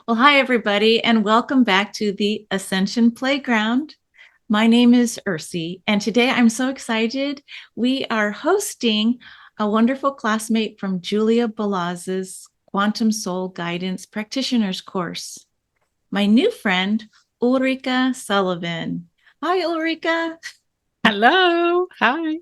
Well, hi, everybody, and welcome back to the Ascension Playground. My name is Ursie, and today I'm so excited. We are hosting a wonderful classmate from Julia Balaz's Quantum Soul Guidance Practitioners course. My new friend, Ulrika Sullivan. Hi, Ulrika. Hello. Hi.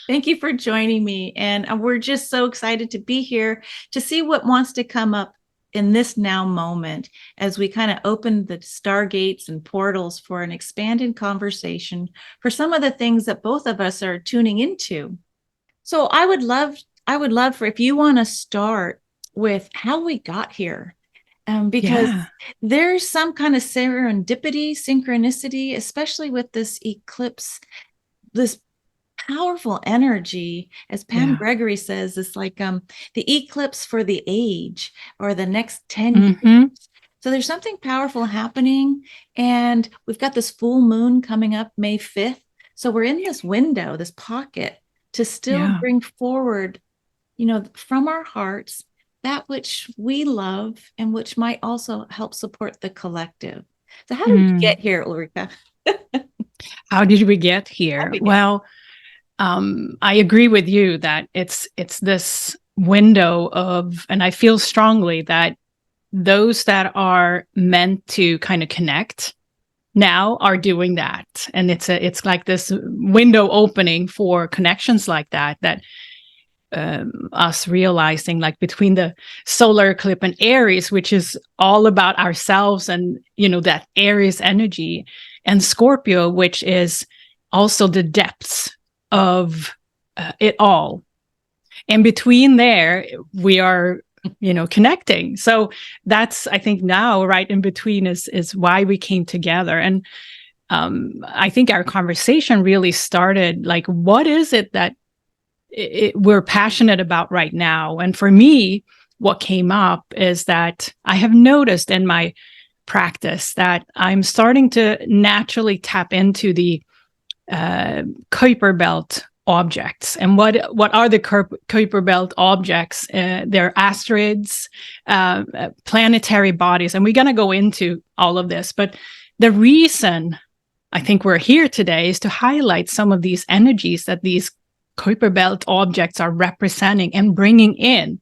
Thank you for joining me. And we're just so excited to be here to see what wants to come up in this now moment as we kind of open the stargates and portals for an expanded conversation for some of the things that both of us are tuning into. So I would love for if you want to start with how we got here. Because there's some kind of synchronicity, especially with this eclipse, this powerful energy, as Pam Gregory says, it's like the eclipse for the age or the next 10 years. So there's something powerful happening, and we've got this full moon coming up May 5th. So we're in this window, this pocket, to still bring forward, from our hearts, that which we love and which might also help support the collective. So how did we get here, Ulrika? How did we get here? Well, I agree with you that it's this window of, and I feel strongly that those that are meant to kind of connect now are doing that. And it's like this window opening for connections like that us realizing, like, between the solar eclipse and Aries, which is all about ourselves and, that Aries energy, and Scorpio, which is also the depths of it all. And between there, we are, connecting. So that's, I think, now right in between is why we came together. And I think our conversation really started, like, what is it that we're passionate about right now? And for me, what came up is that I have noticed in my practice that I'm starting to naturally tap into the Kuiper Belt objects. And what are the Kuiper Belt objects? They're asteroids, planetary bodies, and we're going to go into all of this. But the reason I think we're here today is to highlight some of these energies that these Kuiper Belt objects are representing and bringing in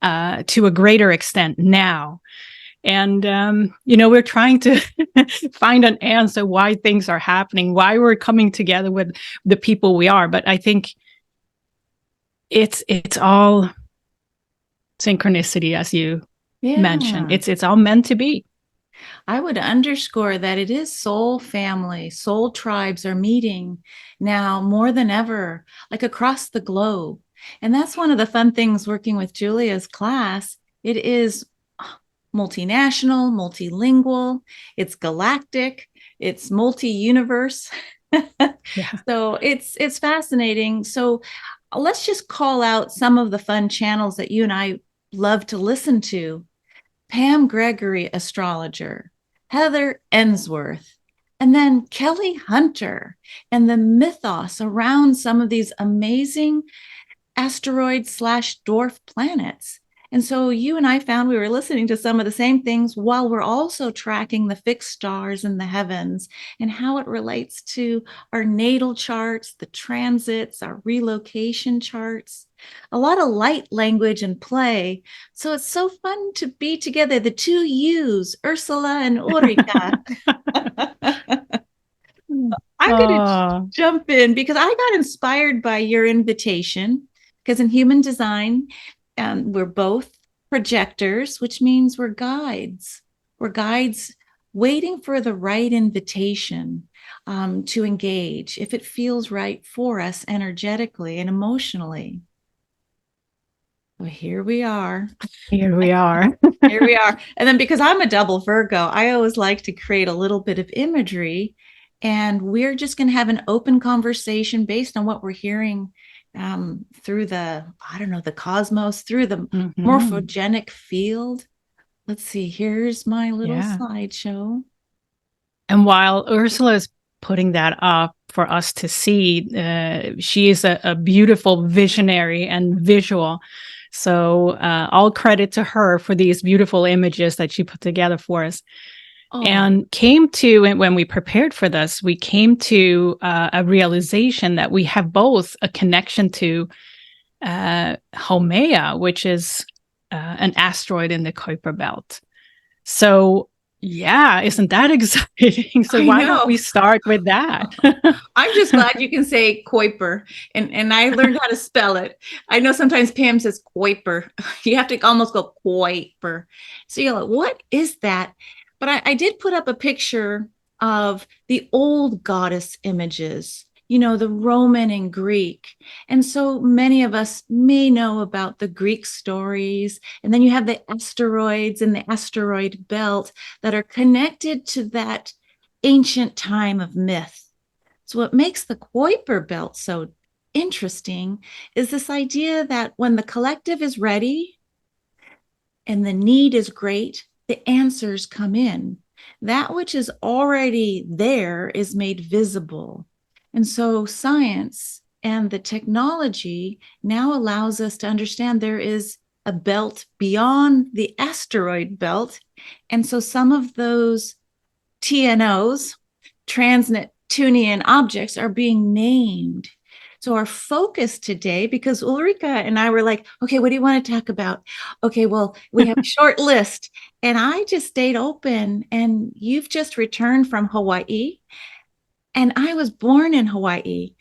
to a greater extent now. And, we're trying to find an answer why things are happening, why we're coming together with the people we are. But I think it's all synchronicity, as you mentioned. It's all meant to be. I would underscore that it is soul family, soul tribes are meeting now more than ever, like across the globe. And that's one of the fun things working with Julia's class. It is multinational, multilingual, it's galactic, it's multi-universe. So it's fascinating. So let's just call out some of the fun channels that you and I love to listen to. Pam Gregory, astrologer, Heather Ensworth, and then Kelley Hunter, and the mythos around some of these amazing asteroid/dwarf planets. And so you and I found we were listening to some of the same things while we're also tracking the fixed stars in the heavens and how it relates to our natal charts, the transits, our relocation charts. A lot of light language and play. So it's so fun to be together, the two yous, Ursula and Ulrika. I'm going to jump in because I got inspired by your invitation, because in human design, we're both projectors, which means we're guides. We're guides waiting for the right invitation to engage, if it feels right for us energetically and emotionally. Well, here we are. Here we are. Here we are. And then because I'm a double Virgo, I always like to create a little bit of imagery. And we're just going to have an open conversation based on what we're hearing through the cosmos, through the morphogenic field. Let's see, here's my little slideshow. And while Ursula is putting that up, for us to see. She is a beautiful visionary and visual. So all credit to her for these beautiful images that she put together for us. Oh. And came to, and when we prepared for this, we came to a realization that we have both a connection to Haumea, which is an asteroid in the Kuiper Belt. So yeah, isn't that exciting? So why don't we start with that? I'm just glad you can say Kuiper, and I learned how to spell it. I know sometimes Pam says Kuiper. You have to almost go Kuiper. So you're like, what is that? But I did put up a picture of the old goddess images, you know, the Roman and Greek. And so many of us may know about the Greek stories. And then you have the asteroids and the asteroid belt that are connected to that ancient time of myth. So what makes the Kuiper Belt so interesting is this idea that when the collective is ready and the need is great, the answers come in. That which is already there is made visible. And so science and the technology now allows us to understand there is a belt beyond the asteroid belt. And so some of those TNOs, trans-Neptunian objects, are being named. So our focus today, because Ulrika and I were like, okay, what do you want to talk about? Okay, well, we have a short list. And I just stayed open. And you've just returned from Hawaii. And I was born in Hawaii.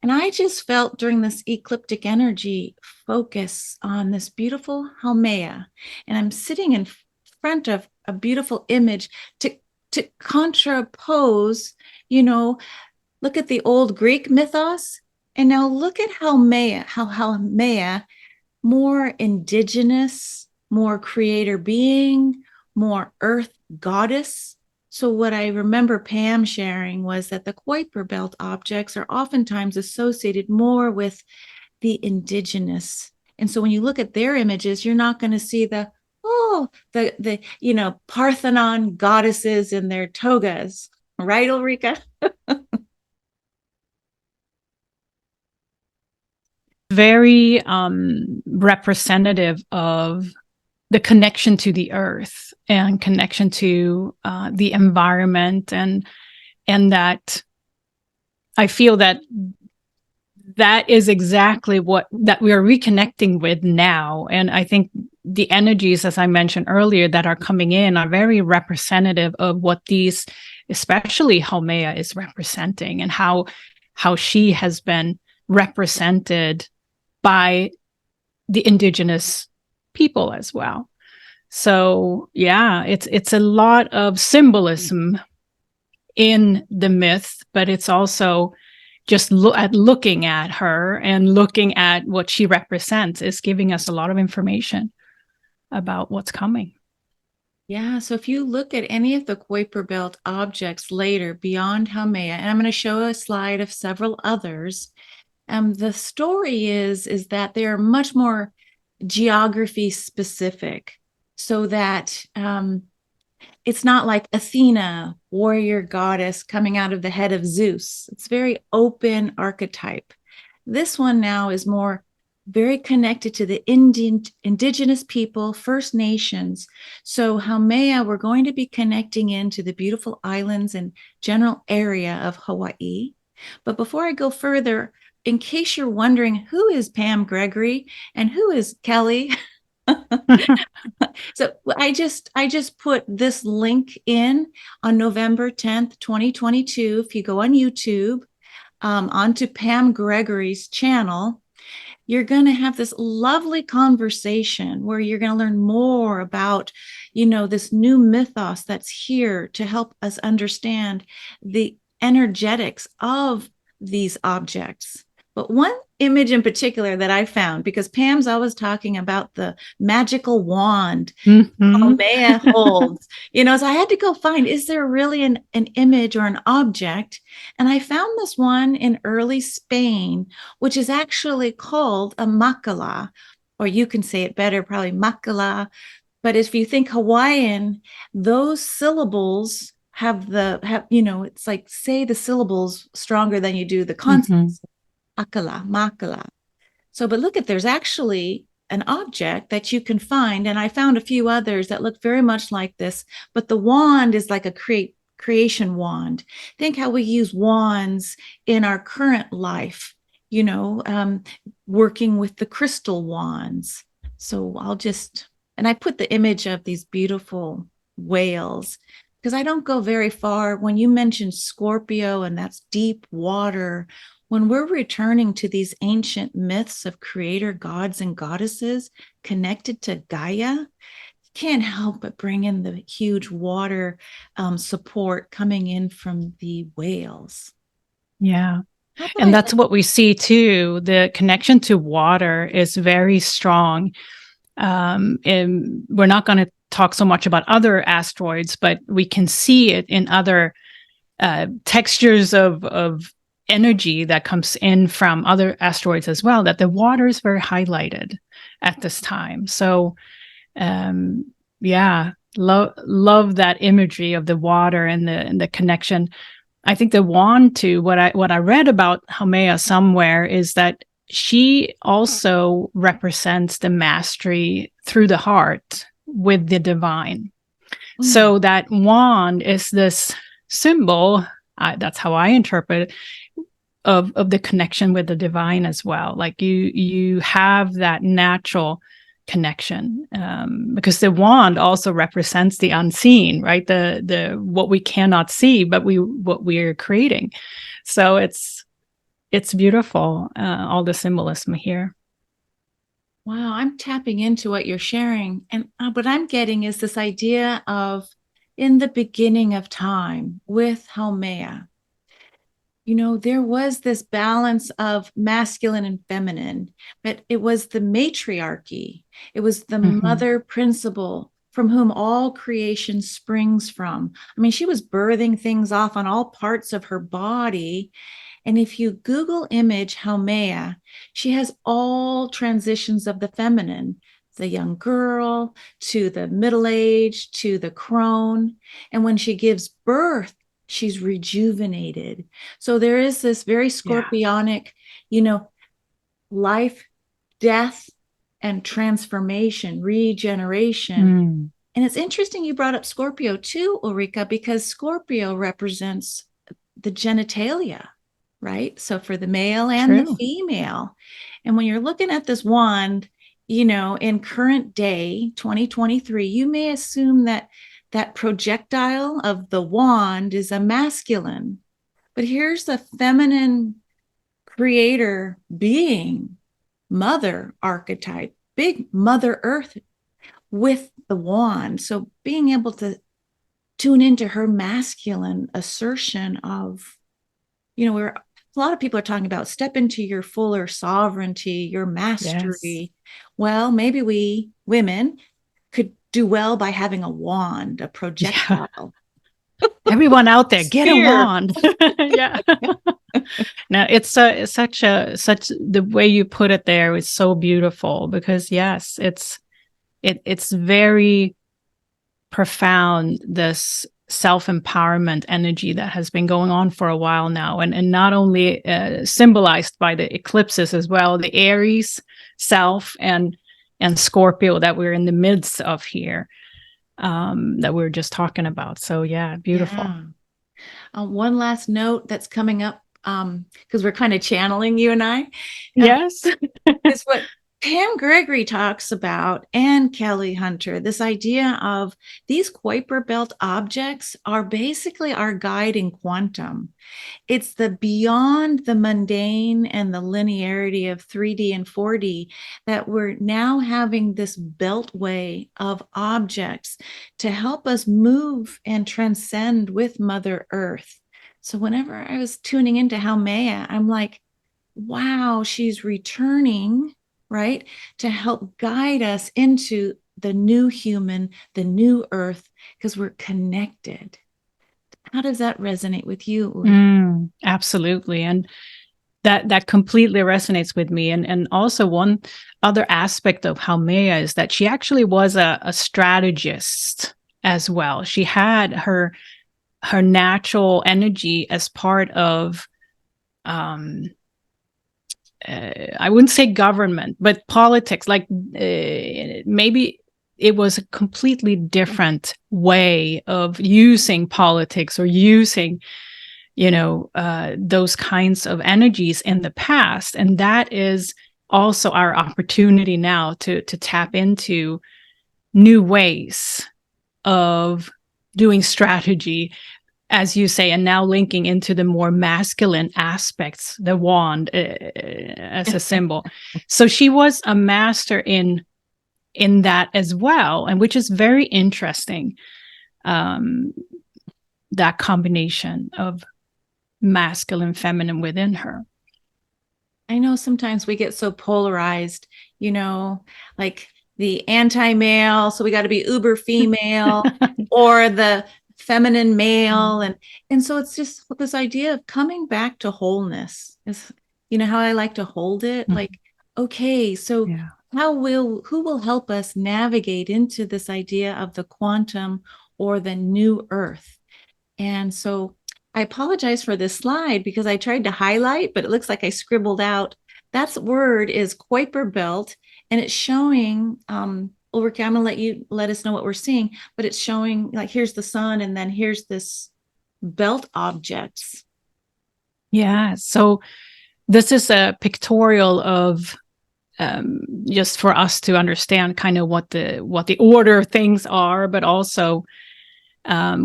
And I just felt during this ecliptic energy focus on this beautiful Haumea. And I'm sitting in front of a beautiful image to contrapose, you know, look at the old Greek mythos. And now look at Haumea, how Haumea, more indigenous, more creator being, more earth goddess. So what I remember Pam sharing was that the Kuiper Belt objects are oftentimes associated more with the indigenous. And so when you look at their images, you're not going to see the you know, Parthenon goddesses in their togas, right, Ulrika? Very representative of the connection to the earth and connection to the environment, and that I feel that is exactly what that we are reconnecting with now. And I think the energies, as I mentioned earlier, that are coming in are very representative of what these, especially Haumea, is representing, and how she has been represented by the indigenous people as well. So yeah, it's a lot of symbolism in the myth, but it's also just looking at her and looking at what she represents is giving us a lot of information about what's coming. Yeah, so if you look at any of the Kuiper Belt objects later beyond Haumea, and I'm going to show a slide of several others, the story is that they are much more geography specific, so that it's not like Athena, warrior goddess coming out of the head of Zeus. It's very open archetype. This one now is more very connected to the indigenous people, First Nations. So Haumea, we're going to be connecting into the beautiful islands and general area of Hawaii. But before I go further, in case you're wondering, who is Pam Gregory and who is Kelley? So I just put this link in on November 10th, 2022. If you go on YouTube, onto Pam Gregory's channel, you're going to have this lovely conversation where you're going to learn more about, you know, this new mythos that's here to help us understand the energetics of these objects. But one image in particular that I found, because Pam's always talking about the magical wand Haumea holds, you know, so I had to go find, is there really an image or an object? And I found this one in early Spain, which is actually called a makala, or you can say it better, probably makala. But if you think Hawaiian, those syllables it's like say the syllables stronger than you do the Mm-hmm. consonants. Akala, makala. So, but look at, there's actually an object that you can find, and I found a few others that look very much like this, but the wand is like a creation wand. Think how we use wands in our current life, working with the crystal wands. So and I put the image of these beautiful whales because I don't go very far. When you mentioned Scorpio, and that's deep water, when we're returning to these ancient myths of creator gods and goddesses connected to Gaia, you can't help but bring in the huge water support coming in from the whales. Yeah. And that's what we see too. The connection to water is very strong. And we're not going to talk so much about other asteroids, but we can see it in other textures of energy that comes in from other asteroids as well, that the water is very highlighted at this time. So love that imagery of the water and the connection. I think the wand too, what I read about Haumea somewhere is that she also represents the mastery through the heart with the divine. So that wand is this symbol, that's how I interpret it, of the connection with the divine as well. Like you have that natural connection, because the wand also represents the unseen, right? The what we cannot see, but what we're creating. So it's beautiful, all the symbolism here. Wow, I'm tapping into what you're sharing, and what I'm getting is this idea of in the beginning of time with Haumea. There was this balance of masculine and feminine, but it was the matriarchy. It was the mother principle from whom all creation springs from. I mean, she was birthing things off on all parts of her body. And if you Google image Haumea, she has all transitions of the feminine, the young girl to the middle age to the crone. And when she gives birth, she's rejuvenated. So there is this very scorpionic, life, death, and transformation, regeneration. And it's interesting you brought up Scorpio too, Ulrika, because Scorpio represents the genitalia, right? So for the male and the female. And when you're looking at this wand, in current day, 2023, you may assume that projectile of the wand is a masculine, but here's the feminine creator being, mother archetype, big Mother Earth with the wand. So being able to tune into her masculine assertion of, where a lot of people are talking about step into your fuller sovereignty, your mastery. Yes. Well, maybe we women could do well by having a wand, a projectile. Yeah. Everyone out there, get a wand. Yeah. Now it's such the way you put it there is so beautiful, because yes, it's very profound, this self-empowerment energy that has been going on for a while now, and not only symbolized by the eclipses as well, the Aries self and Scorpio that we're in the midst of here, that we were just talking about. So yeah, beautiful. Yeah. One last note that's coming up, because we're kind of channeling you and I. Yes. Is what Pam Gregory talks about, and Kelley Hunter, this idea of these Kuiper Belt objects are basically our guide in quantum. It's the beyond the mundane and the linearity of 3D and 4D that we're now having this beltway of objects to help us move and transcend with Mother Earth. So whenever I was tuning into Haumea, I'm like, wow, she's returning, right, to help guide us into the new human, the new earth, because we're connected. How does that resonate with you? Absolutely. And that completely resonates with me. And also one other aspect of Haumea is that she actually was a strategist as well. She had her her natural energy as part of, I wouldn't say government, but politics. Like maybe it was a completely different way of using politics or using, those kinds of energies in the past. And that is also our opportunity now to tap into new ways of doing strategy, as you say, and now linking into the more masculine aspects, the wand as a symbol. So she was a master in that as well, and which is very interesting. That combination of masculine, feminine within her. I know sometimes we get so polarized, like the anti-male, so we got to be uber female, or the feminine male, and so it's just this idea of coming back to wholeness is, how I like to hold it. Like, okay, so who will help us navigate into this idea of the quantum or the new earth? And so I apologize for this slide because I tried to highlight, but it looks like I scribbled out. That word is Kuiper Belt, and it's showing, Ulrika, I'm going to let us know what we're seeing, but it's showing like here's the sun, and then here's this belt objects. Yeah. So this is a pictorial of just for us to understand kind of what the order of things are, but also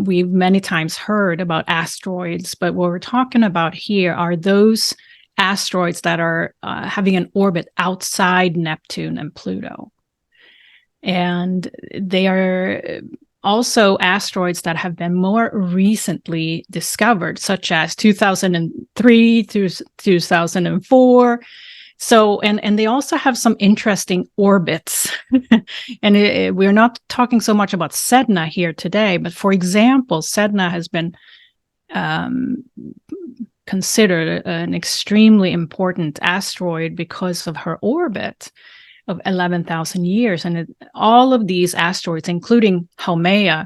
we've many times heard about asteroids, but what we're talking about here are those asteroids that are having an orbit outside Neptune and Pluto. And they are also asteroids that have been more recently discovered, such as 2003 through 2004. So, and they also have some interesting orbits. And we're not talking so much about Sedna here today, but for example, Sedna has been considered an extremely important asteroid because of her orbit of 11,000 years. And all of these asteroids, including Haumea,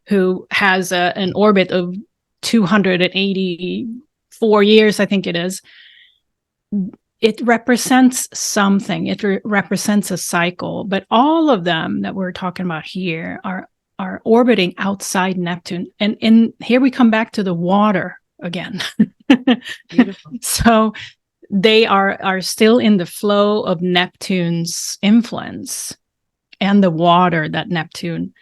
who has an orbit of 284 years, I think it is, it represents something. It represents a cycle. But all of them that we're talking about here are orbiting outside Neptune. And here we come back to the water again. Beautiful. So they are still in the flow of Neptune's influence and the water that Neptune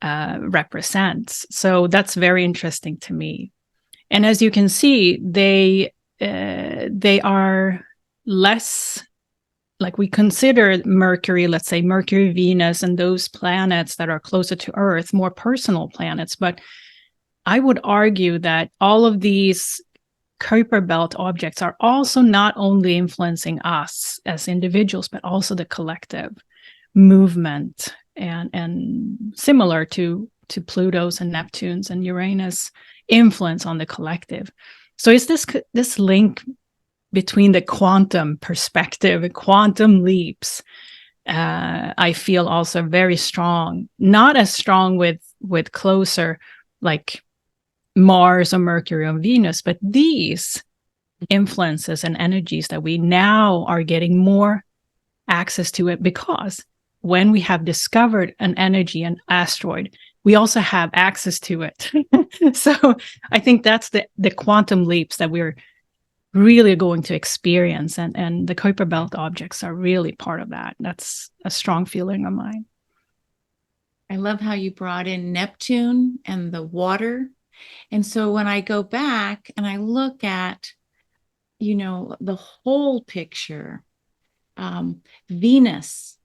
represents. So that's very interesting to me. And as you can see, they are less, like we consider Mercury, let's say Mercury, Venus, and those planets that are closer to Earth, more personal planets. But I would argue that all of these Kuiper Belt objects are also not only influencing us as individuals, but also the collective movement, and similar to Pluto's and Neptune's and Uranus' influence on the collective. So it's this link between the quantum perspective and quantum leaps, I feel also very strong, not as strong with closer like Mars or Mercury or Venus, but these influences and energies that we now are getting more access to it, because when we have discovered an energy, an asteroid, we also have access to it. So I think that's the quantum leaps that we're really going to experience, and the Kuiper Belt objects are really part of that. That's a strong feeling of mine. I love how you brought in Neptune and the water. And so when I go back and I look at, the whole picture, Venus,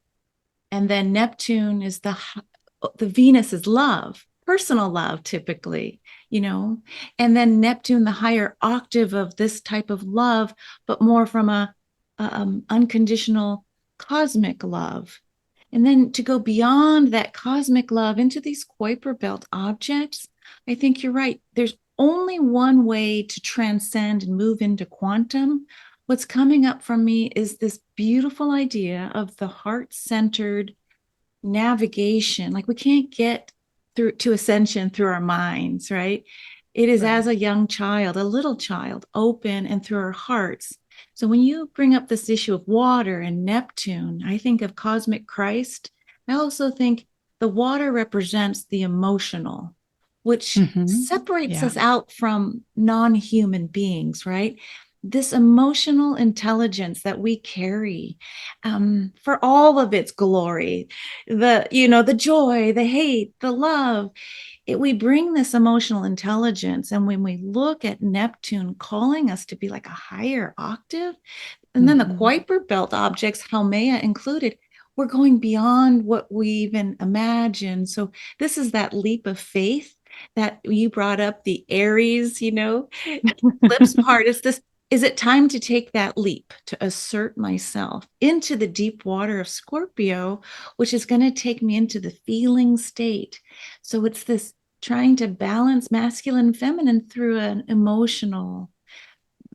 and then Neptune is the Venus is love, personal love, typically, and then Neptune, the higher octave of this type of love, but more from a unconditional cosmic love. And then to go beyond that cosmic love into these Kuiper Belt objects, I think you're right. There's only one way to transcend and move into quantum. What's coming up from me is this beautiful idea of the heart-centered navigation. Like we can't get through to ascension through our minds, right? It is Right. as a young child, a little child, open and through our hearts. So when you bring up this issue of water and Neptune, I think of cosmic Christ. I also think the water represents the emotional, which separates Yeah. us out from non-human beings, right? This emotional intelligence that we carry, for all of its glory, the joy, the hate, the love, we bring this emotional intelligence. And when we look at Neptune calling us to be like a higher octave, and then the Kuiper Belt objects, Haumea included, we're going beyond what we even imagined. So this is that leap of faith that you brought up, the Aries, flips part. Is it time to take that leap to assert myself into the deep water of Scorpio, which is going to take me into the feeling state? So it's this trying to balance masculine and feminine through an emotional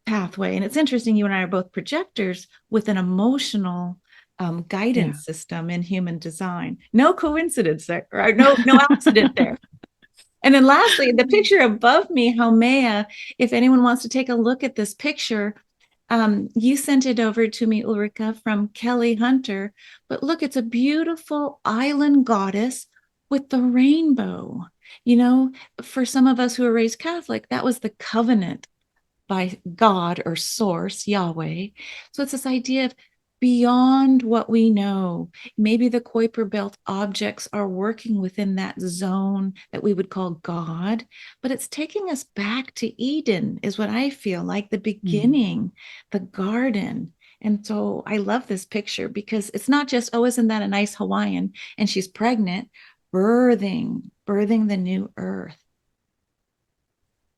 pathway. And it's interesting, you and I are both projectors with an emotional guidance system in human design. No coincidence there, right? No accident there. And then lastly, the picture above me, Haumea, if anyone wants to take a look at this picture, you sent it over to me, Ulrika, from Kelley Hunter. But look, it's a beautiful island goddess with the rainbow. For some of us who are raised Catholic, that was the covenant by God or source, Yahweh. So it's this idea of beyond what we know. Maybe the Kuiper Belt objects are working within that zone that we would call God, but it's taking us back to Eden, is what I feel like, the beginning, the garden. And so I love this picture because it's not just, oh, isn't that a nice Hawaiian? And she's pregnant, birthing the new earth.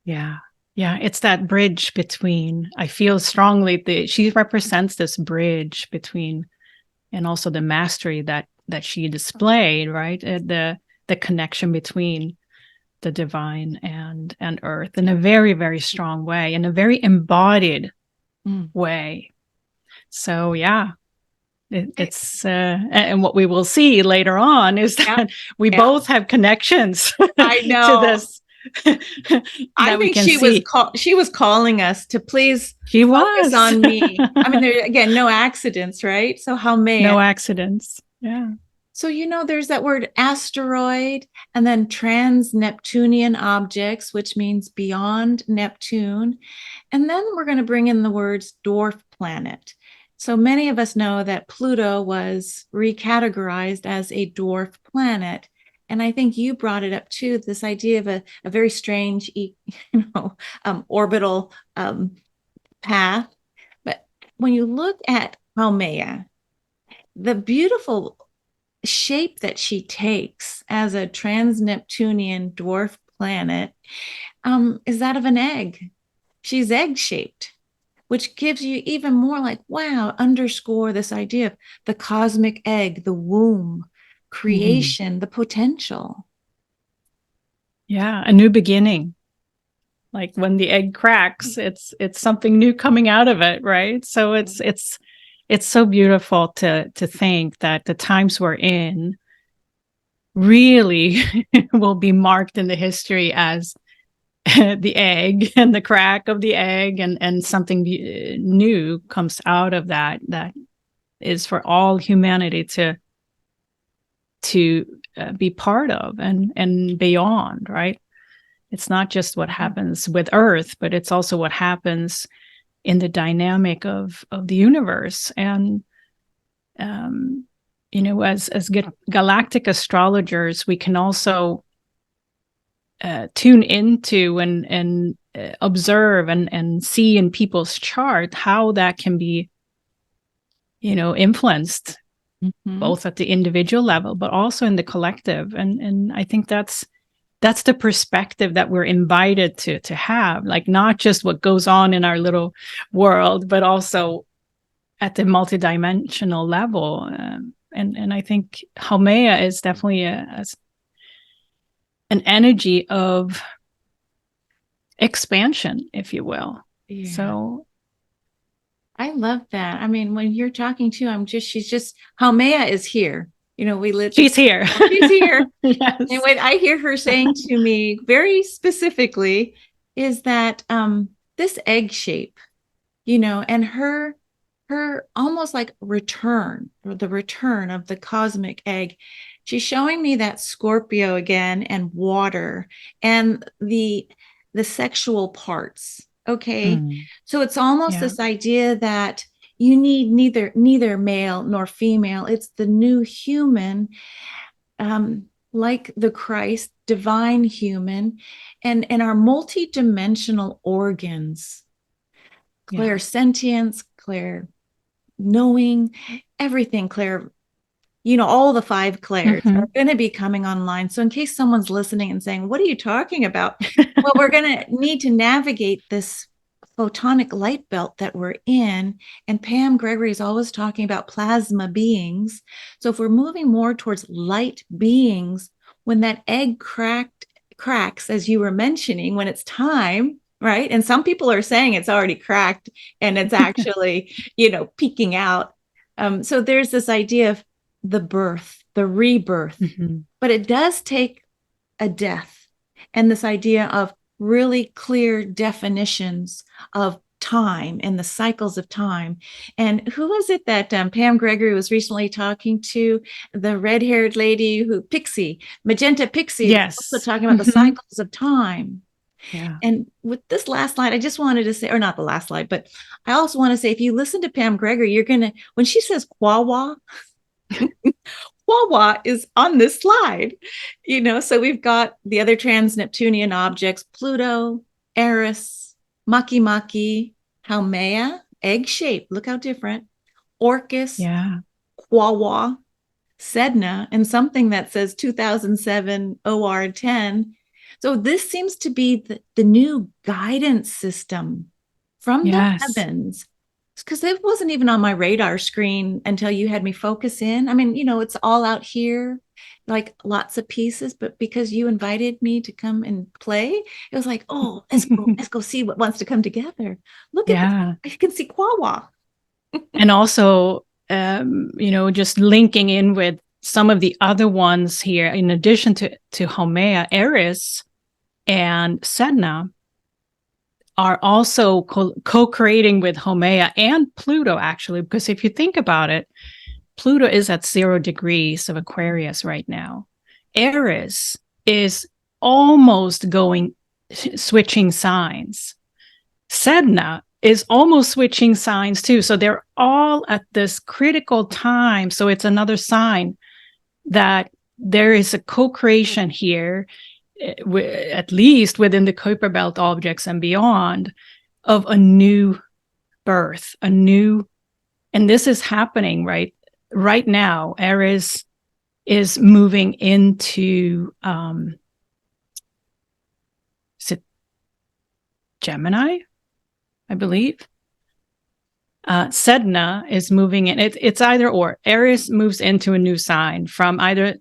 Yeah. Yeah, it's that bridge between, I feel strongly that she represents this bridge between, and also the mastery that she displayed, right? The connection between the divine and earth in a very, very strong way, in a very embodied way. So yeah, it's and what we will see later on is that we both have connections I know. to this. I think she was calling us to please focus on me. I mean, there again, no accidents, right? So Haumea. No accidents. Yeah. So there's that word asteroid, and then trans-Neptunian objects, which means beyond Neptune. And then we're going to bring in the words dwarf planet. So many of us know that Pluto was recategorized as a dwarf planet. And I think you brought it up too, this idea of a very strange, orbital path. But when you look at Haumea, the beautiful shape that she takes as a trans-Neptunian dwarf planet is that of an egg. She's egg-shaped, which gives you even more like, wow, underscore this idea of the cosmic egg, the womb, creation, the potential. Yeah, a new beginning. Like when the egg cracks, it's something new coming out of it, right? So it's so beautiful to think that the times we're in really will be marked in the history as the egg and the crack of the egg, and something new comes out of that is for all humanity to be part of and beyond, right? It's not just what happens with Earth, but it's also what happens in the dynamic of the universe. And as galactic astrologers, we can also tune into and observe and see in people's chart how that can be, influenced both at the individual level, but also in the collective. And I think that's the perspective that we're invited to have, like not just what goes on in our little world, but also at the multidimensional level. And I think Haumea is definitely an energy of expansion, if you will. Yeah. So I love that. I mean, when you're talking to, she's just, Haumea is here. She's here. She's here. Yes. And when I hear her saying to me very specifically, is that this egg shape, and her almost like return, or the return of the cosmic egg. She's showing me that Scorpio again, and water, and the sexual parts. Okay. So it's almost Yeah. this idea that you need neither male nor female. It's the new human, like the Christ, divine human, and our multidimensional organs, Yeah. clairsentience, clair knowing, everything, Claire, all the five Claires are going to be coming online. So in case someone's listening and saying, what are you talking about? Well, we're going to need to navigate this photonic light belt that we're in. And Pam Gregory is always talking about plasma beings. So if we're moving more towards light beings, when that egg cracks, as you were mentioning, when it's time, right? And some people are saying it's already cracked and it's actually, peeking out. So there's this idea of the birth, the rebirth, but it does take a death, and this idea of really clear definitions of time and the cycles of time. And who was it that Pam Gregory was recently talking to? The red-haired lady Magenta Pixie, Yes. was also talking about the cycles of time. Yeah. And with this last slide, I just wanted to say, or not the last slide, but I also want to say, if you listen to Pam Gregory, you're going to, when she says Kwawa, Wawa is on this slide, so we've got the other trans-Neptunian objects, Pluto, Eris, Makemake, Haumea, egg shape, look how different, Orcus, Kwawa, Sedna, and something that says 2007 OR10. So this seems to be the new guidance system from the heavens, because it wasn't even on my radar screen until you had me focus in. I mean, it's all out here, like lots of pieces, but because you invited me to come and play, it was like, oh, let's go see what wants to come together. Look at this. I can see Kwawa. And also, just linking in with some of the other ones here, in addition to Haumea, Eris and Sedna are also co-creating with Haumea and Pluto, actually, because if you think about it, Pluto is at 0 degrees of Aquarius right now. Eris is almost switching signs. Sedna is almost switching signs too. So they're all at this critical time. So it's another sign that there is a co-creation here, at least within the Kuiper Belt objects and beyond, of a new birth, and this is happening right now. Aries is moving into is it Gemini, I believe. Sedna is moving in. It's either or. Aries moves into a new sign from either,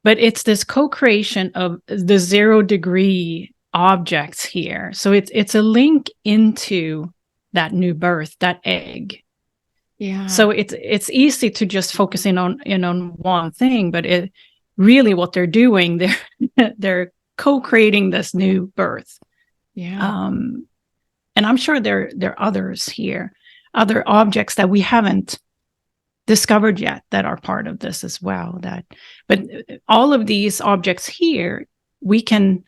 But it's this co-creation of the 0 degree objects here. So it's a link into that new birth, that egg. Yeah. So it's easy to just focus in on one thing, but it really what they're doing, they're co-creating this new birth. Yeah. And I'm sure there are others here, other objects that we haven't discovered yet that are part of this as well. But all of these objects here, we can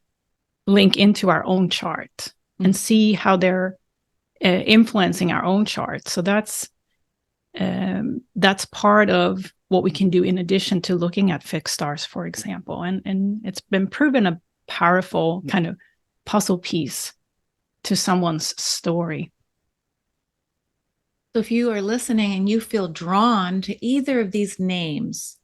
link into our own chart and see how they're influencing our own chart. So that's part of what we can do in addition to looking at fixed stars, for example. And it's been proven a powerful kind of puzzle piece to someone's story. So if you are listening and you feel drawn to either of these names,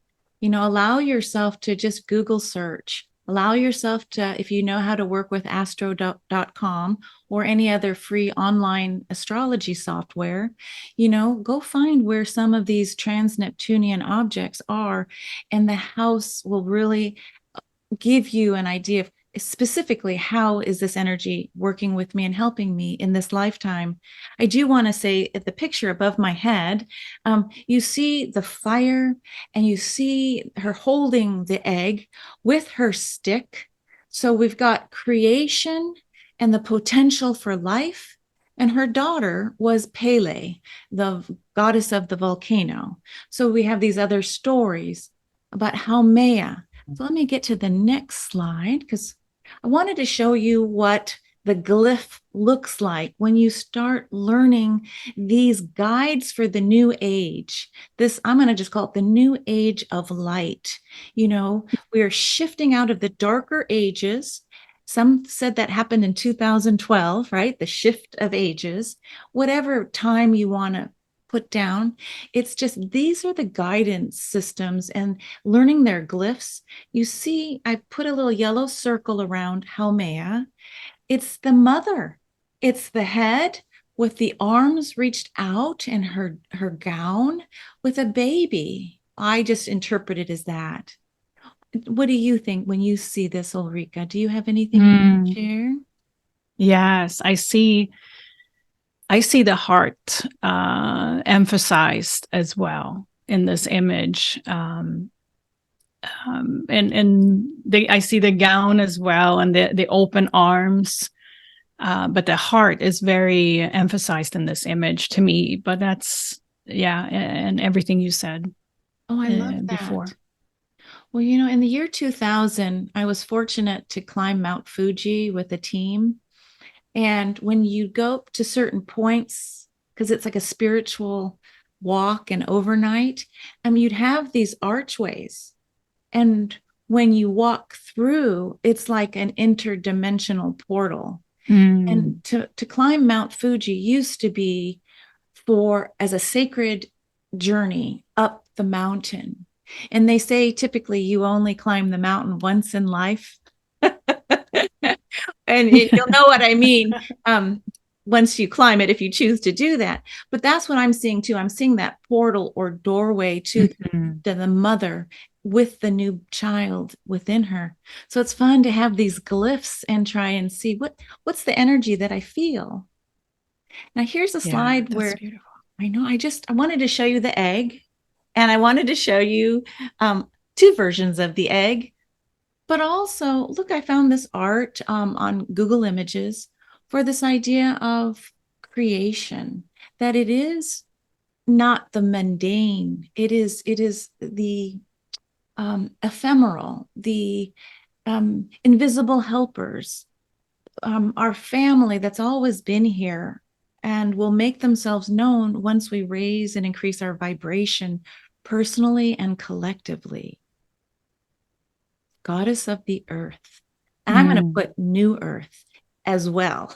allow yourself to just Google search. Allow yourself to, if you know how to work with astro.com or any other free online astrology software, go find where some of these trans-Neptunian objects are, and the house will really give you an idea of specifically how is this energy working with me and helping me in this lifetime. I do want to say, at the picture above my head, you see the fire, and you see her holding the egg with her stick. So we've got creation and the potential for life. And her daughter was Pele, the goddess of the volcano. So we have these other stories about Haumea. So let me get to the next slide because I wanted to show you what the glyph looks like when you start learning these guides for the new age. This, I'm going to just call it the new age of light. You know, we're shifting out of the darker ages. Some said that happened in 2012, right? The shift of ages, whatever time you want to put down. It's just these are the guidance systems and learning their glyphs. You see, I put a little yellow circle around Haumea. It's the mother. It's the head with the arms reached out and her gown with a baby. I just interpret it as that. What do you think when you see this, Ulrika? Do you have anything to share? Yes, I see the heart emphasized as well in this image. I see the gown as well and the open arms. But the heart is very emphasized in this image to me. But that's, yeah, and everything you said I love before. that. Well, you know, in the year 2000, I was fortunate to climb Mount Fuji with a team. And when you go to certain points, because it's like a spiritual walk and overnight, you'd have these archways. And when you walk through, it's like an interdimensional portal. And to climb Mount Fuji used to be as a sacred journey up the mountain. And they say typically you only climb the mountain once in life. And you'll know what I mean once you climb it, if you choose to do that. But that's what I'm seeing too. I'm seeing that portal or doorway to the mother with the new child within her. So it's fun to have these glyphs and try and see what's the energy that I feel. Now here's a slide where beautiful. I know I wanted to show you the egg, and I wanted to show you two versions of the egg. But also, look, I found this art on Google Images for this idea of creation, that it is not the mundane. It is the ephemeral, the invisible helpers, our family that's always been here and will make themselves known once we raise and increase our vibration personally and collectively. Goddess of the earth. And I'm going to put new earth as well.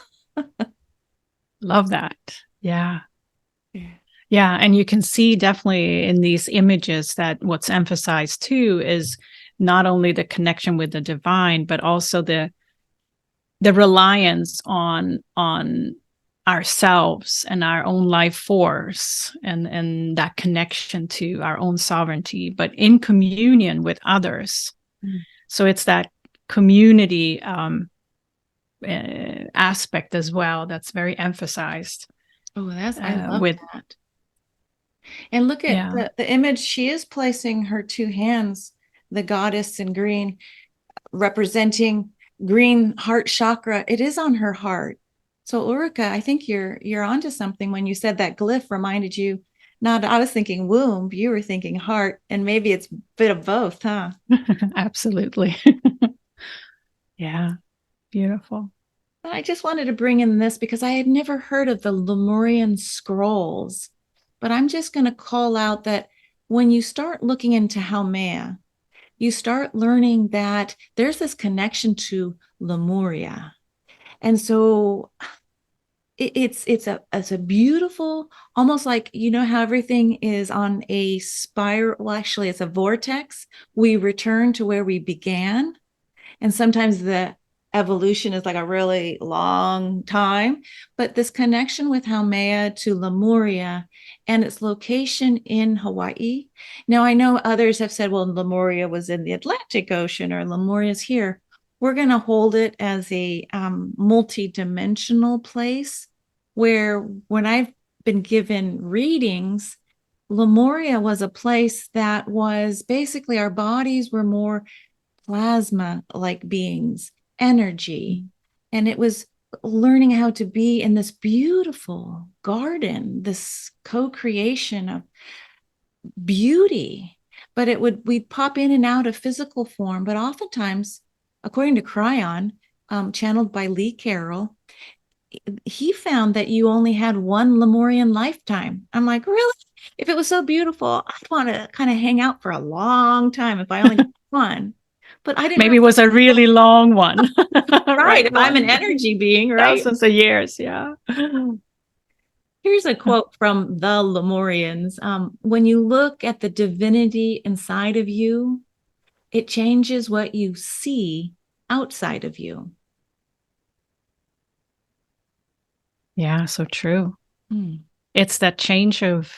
Love that. Yeah. Yeah. And you can see definitely in these images that what's emphasized too is not only the connection with the divine, but also the reliance on ourselves and our own life force and that connection to our own sovereignty, but in communion with others. So it's that community aspect as well that's very emphasized. Oh, I love that. And look at the image. She is placing her two hands, the goddess in green, representing green heart chakra. It is on her heart. So Ulrika, I think you're onto something when you said that glyph reminded you. Not, I was thinking womb, you were thinking heart, and maybe it's a bit of both, huh? Absolutely. Yeah, beautiful. I just wanted to bring in this because I had never heard of the Lemurian scrolls, but I'm just going to call out that when you start looking into Haumea, you start learning that there's this connection to Lemuria. And so it's a beautiful, almost like, you know how everything is on a spiral. Well, actually, it's a vortex. We return to where we began. And sometimes the evolution is like a really long time. But this connection with Haumea to Lemuria and its location in Hawaii. Now, I know others have said, well, Lemuria was in the Atlantic Ocean or Lemuria's here. We're going to hold it as a multidimensional place where when I've been given readings, Lemuria was a place that was basically our bodies were more plasma-like beings, energy. And it was learning how to be in this beautiful garden, this co-creation of beauty. But we'd pop in and out of physical form. But oftentimes, according to Cryon, channeled by Lee Carroll, he found that you only had one Lemurian lifetime. I'm like, really? If it was so beautiful, I'd want to kind of hang out for a long time if I only got one. But I didn't. Maybe it was a really long one. Right. If I'm an energy being, right? Thousands of years. Yeah. Here's a quote from the Lemurians. When you look at the divinity inside of you, it changes what you see outside of you. Yeah, so true. It's that change of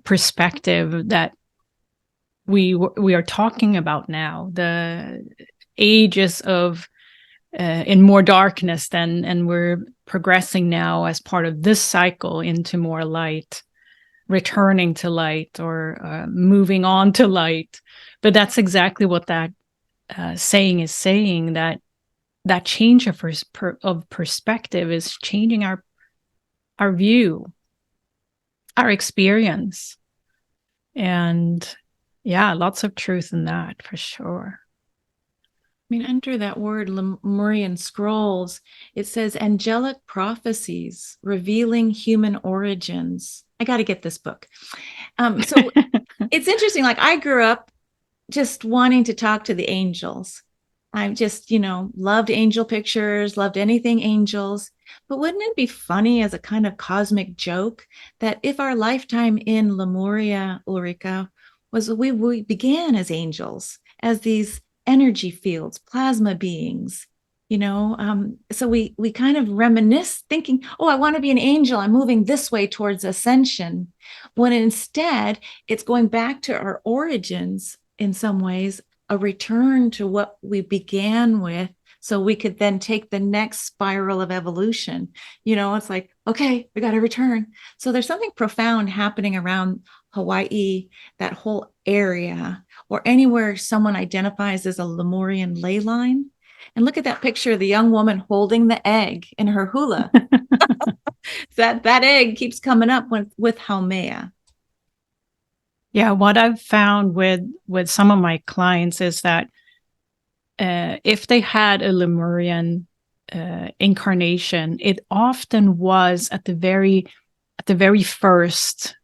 perspective that we are talking about now. The ages of in more darkness and we're progressing now as part of this cycle into more light, returning to light or moving on to light. But that's exactly what that saying is saying, that change of perspective is changing our view, our experience. And yeah, lots of truth in that for sure. I mean, under that word, Lemurian scrolls, it says angelic prophecies revealing human origins. I got to get this book. So it's interesting. Like, I grew up just wanting to talk to the angels. I just, loved angel pictures, loved anything angels. But wouldn't it be funny as a kind of cosmic joke that if our lifetime in Lemuria, Ulrika, was we began as angels, as these energy fields, plasma beings, so we kind of reminisce thinking, oh, I want to be an angel. I'm moving this way towards ascension, when instead it's going back to our origins in some ways, a return to what we began with, so we could then take the next spiral of evolution. It's like, okay, we got to return. So there's something profound happening around Hawaii, that whole area, or anywhere someone identifies as a Lemurian ley line. And look at that picture of the young woman holding the egg in her hula. that egg keeps coming up with Haumea. Yeah, what I've found with some of my clients is that if they had a Lemurian incarnation, it often was at the very first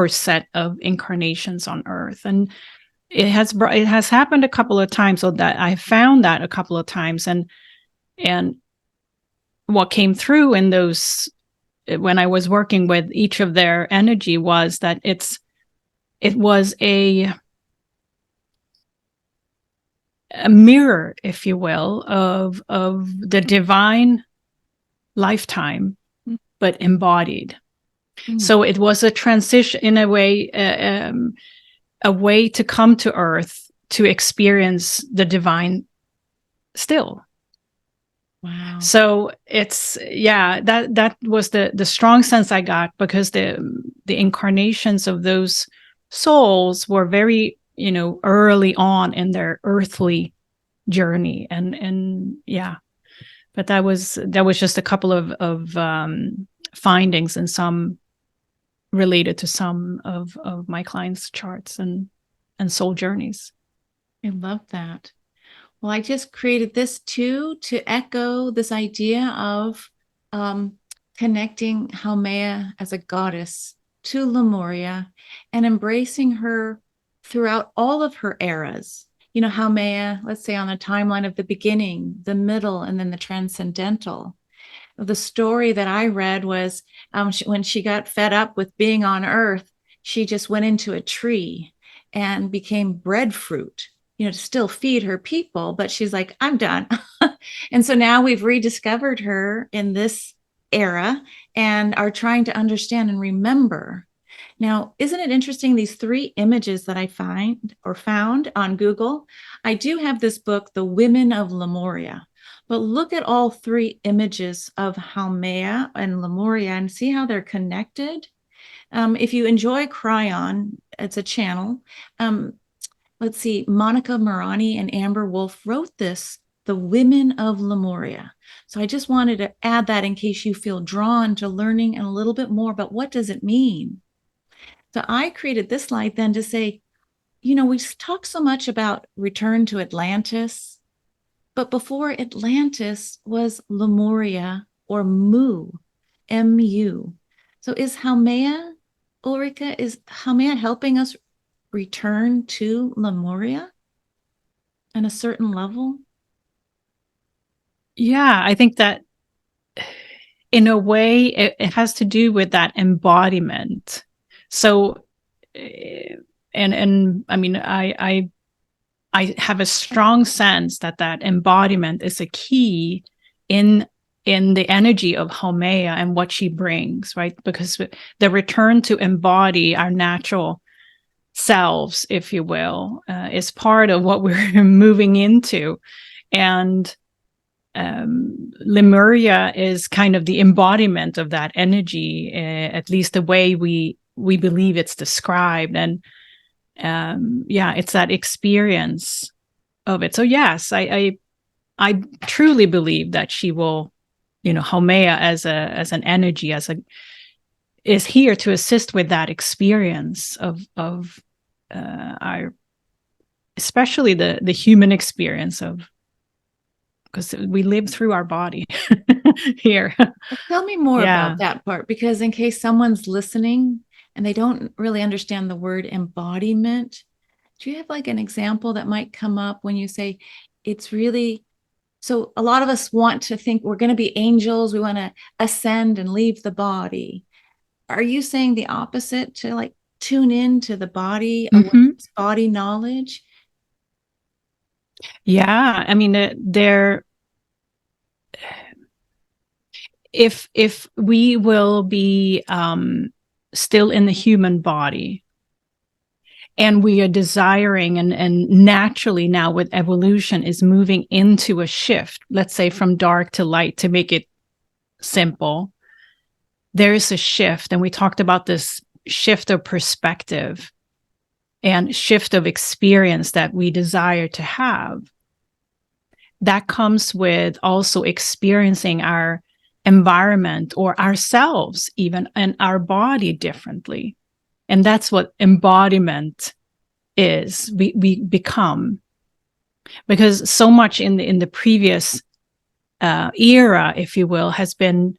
set of incarnations on Earth, and it has happened a couple of times. So that I found that a couple of times, and what came through in those when I was working with each of their energy was that it was a mirror, if you will, of the divine lifetime, but embodied. So it was a transition in a way, a way to come to Earth to experience the divine still. Wow. So it's, that was the strong sense I got, because the incarnations of those souls were very, early on in their earthly journey. And yeah, but that was just a couple of findings, and some related to some of my clients' charts and soul journeys. I love that. Well, I just created this too to echo this idea of connecting Haumea as a goddess to Lemuria and embracing her throughout all of her eras. Haumea, let's say on the timeline of the beginning, the middle, and then the transcendental. The story that I read was when she got fed up with being on Earth, she just went into a tree and became breadfruit, to still feed her people. But she's like, I'm done. And so now we've rediscovered her in this era and are trying to understand and remember. Now, isn't it interesting, these three images that I found on Google? I do have this book, The Women of Lemuria. But look at all three images of Haumea and Lemuria and see how they're connected. If you enjoy Cryon, it's a channel. Let's see, Monica Morani and Amber Wolf wrote this the women of Lemuria. So I just wanted to add that in case you feel drawn to learning a little bit more about what does it mean. So I created this slide then to say, we talk so much about return to Atlantis, but before Atlantis was Lemuria or Mu, M-U. So is Haumea, Ulrika, is Haumea helping us return to Lemuria on a certain level? Yeah, I think that in a way it has to do with that embodiment. So, and I mean, I have a strong sense that embodiment is a key in the energy of Haumea and what she brings, right? Because the return to embody our natural selves, if you will, is part of what we're moving into. And Lemuria is kind of the embodiment of that energy, at least the way we believe it's described. And it's that experience of it. So yes, I truly believe that she will, Haumea as an energy, is here to assist with that experience of our, especially the human experience of, because we live through our body here. Tell me more about that part, because in case someone's listening and they don't really understand the word embodiment, do you have like an example that might come up when you say it's really, so a lot of us want to think we're going to be angels, we want to ascend and leave the body. Are you saying the opposite, to like tune into the body, body knowledge? Yeah, I mean, if we will be still in the human body, and we are desiring and naturally now with evolution is moving into a shift, let's say from dark to light, to make it simple, there is a shift. And we talked about this shift of perspective and shift of experience that we desire to have. That comes with also experiencing our environment or ourselves even, and our body differently. And that's what embodiment is. We become, because so much in the previous era, if you will, has been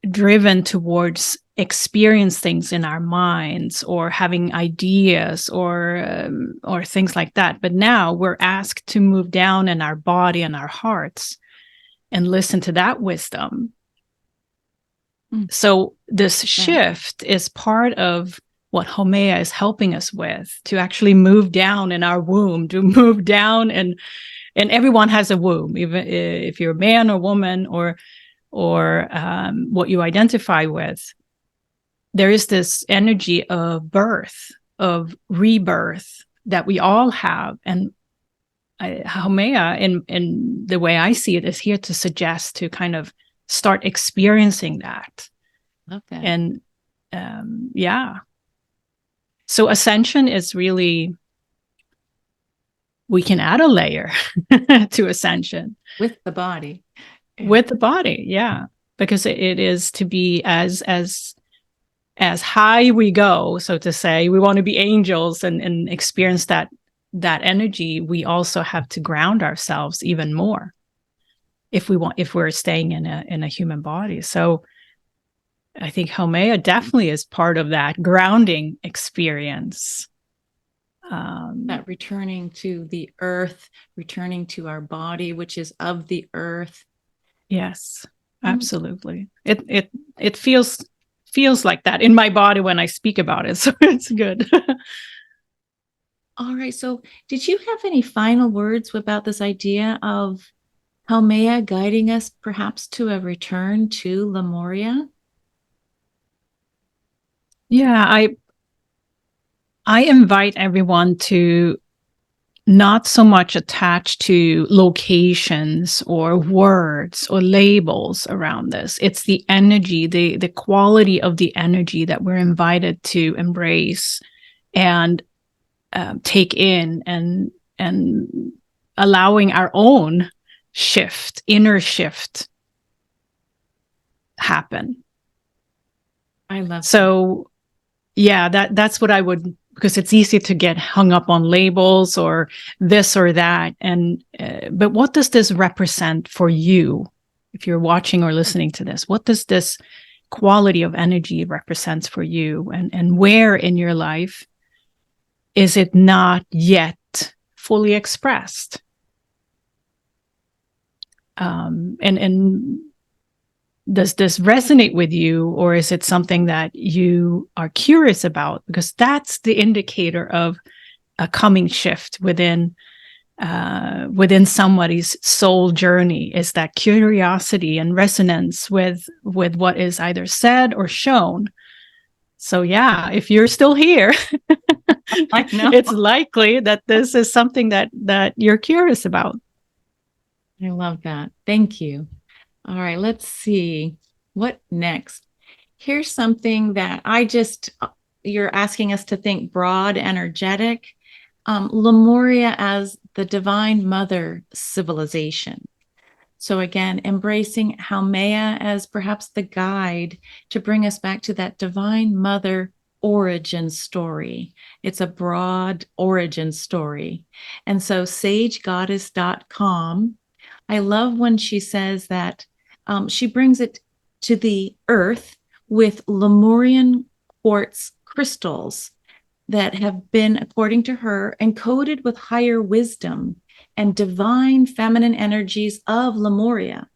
driven towards experience things in our minds or having ideas or things like that. But now we're asked to move down in our body and our hearts and listen to that wisdom. So this shift is part of what Haumea is helping us with, to actually move down in our womb, to move down, and everyone has a womb, even if you're a man or woman or what you identify with. There is this energy of birth, of rebirth that we all have, and Haumea, in the way I see it, is here to suggest to kind of start experiencing that. Okay. And so ascension is really, we can add a layer to ascension with the body. With the body, yeah, because it is to be as high we go, so to say. We want to be angels and experience that energy. We also have to ground ourselves even more if we're staying in a human body. So I think Haumea definitely is part of that grounding experience. That returning to the earth, returning to our body, which is of the earth. Yes, absolutely. It feels like that in my body when I speak about it, so it's good. All right. So did you have any final words about this idea of Haumea guiding us perhaps to a return to Lemuria? Yeah, I invite everyone to not so much attach to locations or words or labels around this. It's the energy, the quality of the energy that we're invited to embrace and take in and allowing our own shift, inner shift happen. I love so that. Yeah, that's what I would, because it's easy to get hung up on labels or this or that. And but what does this represent for you? If you're watching or listening to this, what does this quality of energy represent for you? And where in your life is it not yet fully expressed? And does this resonate with you, or is it something that you are curious about? Because that's the indicator of a coming shift within somebody's soul journey, is that curiosity and resonance with what is either said or shown. So yeah, if you're still here, I know. it's likely that this is something that you're curious about. I love that. Thank you. All right, let's see. What next? Here's something that you're asking us to think broad, energetic. Lemuria as the divine mother civilization. So again, embracing Haumea as perhaps the guide to bring us back to that divine mother origin story. It's a broad origin story. And so sagegoddess.com, I love when she says that she brings it to the earth with Lemurian quartz crystals that have been, according to her, encoded with higher wisdom and divine feminine energies of Lemuria.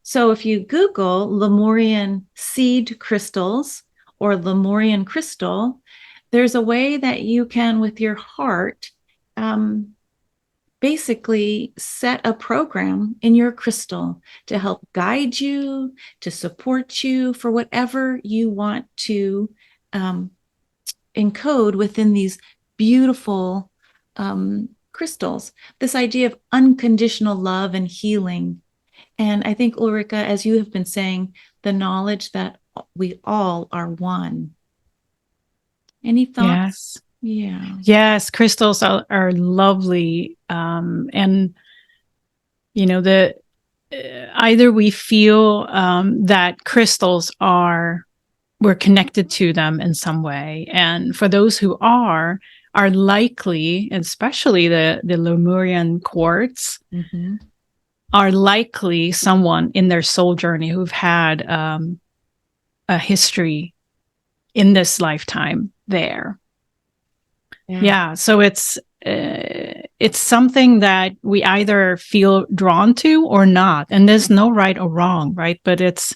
So if you Google Lemurian seed crystals or Lemurian crystal, there's a way that you can, with your heart, basically set a program in your crystal to help guide you, to support you for whatever you want to encode within these beautiful crystals. This idea of unconditional love and healing. And I think, Ulrika, as you have been saying, the knowledge that we all are one. Any thoughts? Yes. Yeah. Yes, crystals are lovely. And, either we feel that crystals we're connected to them in some way. And for those who are likely, especially the Lemurian quartz, are likely someone in their soul journey who've had a history in this lifetime there. Yeah. So it's something that we either feel drawn to or not. And there's no right or wrong, right? But it's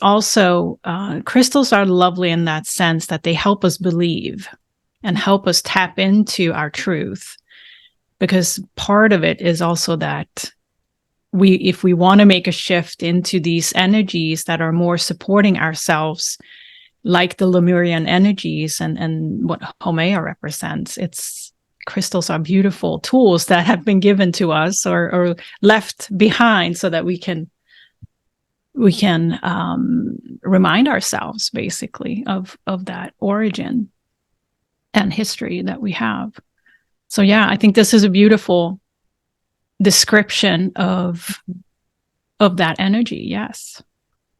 also, crystals are lovely in that sense that they help us believe and help us tap into our truth. Because part of it is also that if we want to make a shift into these energies that are more supporting ourselves, like the Lemurian energies and what Haumea represents, crystals are beautiful tools that have been given to us or left behind so that we can remind ourselves basically of that origin and history that we have. So yeah, I think this is a beautiful description of that energy. Yes.